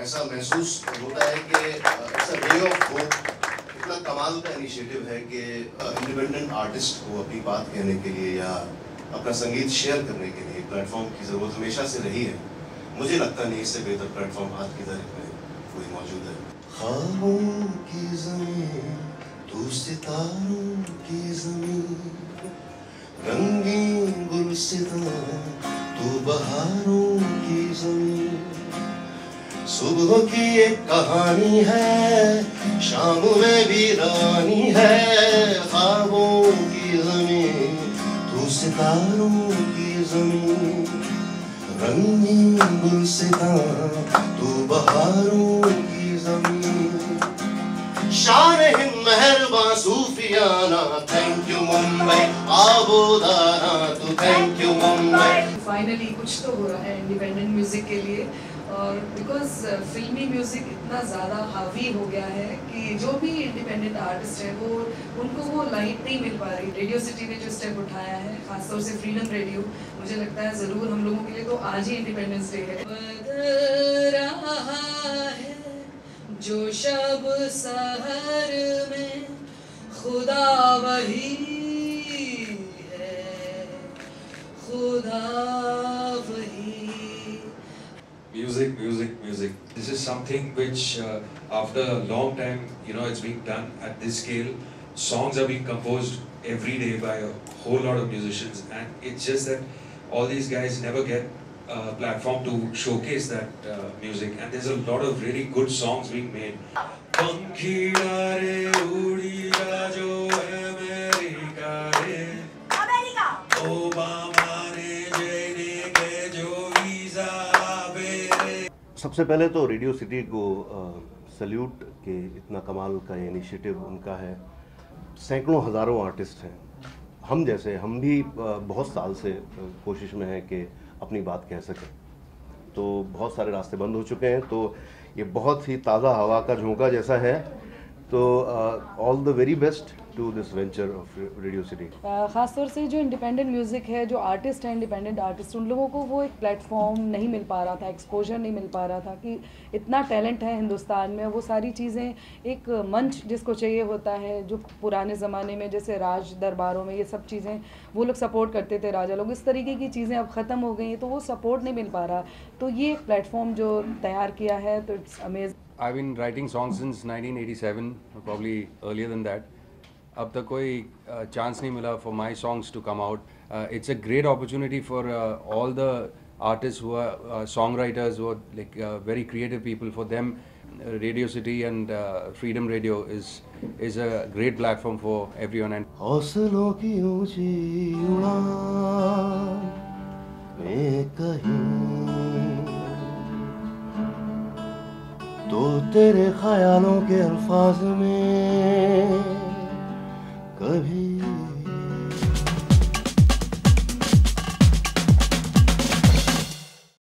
ऐसा महसूस होता है कि ऐसा वे ऑफ होप इतना कमाल का इनिशिएटिव है कि इंडिपेंडेंट आर्टिस्ट को अपनी बात कहने के लिए या अपना संगीत शेयर करने के लिए प्लेटफॉर्म की ज़रूरत हमेशा से रही है। मुझे लगता नहीं इससे बेहतर प्लेटफॉर्म आज की तारीख में कोई मौजूद है। ख्वाबों की ज़मीन तू सितारों की ज़मीन, रंगीन गुलसितां तू बहारों की ज़मीन, सुबह की एक कहानी है, शाम में भी रानी है। ख्वाबों की ज़मीन तू सितारों की ज़मीन, रंगीन गुलसितां तू बहारों की ज़मीन, शान हिंद मेहरबान सूफियाना, थैंक यू मुंबई आबोदाना तू, थैंक यू मुंबई। फाइनली कुछ तो हो रहा है इंडिपेंडेंट म्यूजिक के लिए, और बिकॉज फिल्मी म्यूजिक इतना ज़्यादा हावी हो गया है कि जो भी इंडिपेंडेंट आर्टिस्ट है उनको वो लाइट नहीं मिल पा रही। रेडियो सिटी ने जो स्टेप उठाया है, खासतौर से फ्रीडम रेडियो, मुझे लगता है ज़रूर हम लोगों के लिए तो आज ही इंडिपेंडेंस डे है। बदल रहा है जो शब सहर में, खुदा वही है, खुदा वही। Music. This is something which, after a long time, it's being done at this scale. Songs are being composed every day by a whole lot of musicians, and it's just that all these guys never get a platform to showcase that music. And there's a lot of really good songs being made. Pankhida re udira jo America re, Obama ne jene ke jo visa. सबसे पहले तो radio city को salute के इतना कमाल का ये initiative उनका है। सैकड़ों हज़ारों आर्टिस्ट हैं, हम भी बहुत साल से कोशिश में हैं कि अपनी बात कह सकें, तो बहुत सारे रास्ते बंद हो चुके हैं, तो ये बहुत ही ताज़ा हवा का झोंका जैसा है। तो all the very best to this venture of Radio City. ख़ासतौर से जो इंडिपेंडेंट म्यूज़िक है, जो आर्टिस्ट हैं इंडिपेंडेंट आर्टिस्ट, उन लोगों को वो एक प्लेटफॉर्म नहीं मिल पा रहा था, एक्सपोजर नहीं मिल पा रहा था कि इतना टैलेंट है हिंदुस्तान में। वो सारी चीज़ें, एक मंच जिसको चाहिए होता है, जो पुराने ज़माने में जैसे राज दरबारों में ये सब चीज़ें वो लोग सपोर्ट करते थे, राजा लोग, इस तरीके की चीज़ें अब ख़त्म हो गई हैं, तो वो सपोर्ट नहीं मिल पा रहा। तो ये एक प्लेटफॉर्म जो तैयार किया है, तो it's amazing. I've been writing songs since 1987, probably earlier than that. अब तक कोई chance नहीं मिला for my songs to come out. It's a great opportunity for all the artists who are songwriters, who are like very creative people. For them, Radio City and Freedom Radio is a great platform for everyone. And हौसलों की ऊंची उड़ान में कहीं तो तेरे ख्यालों के अल्फाज में कभी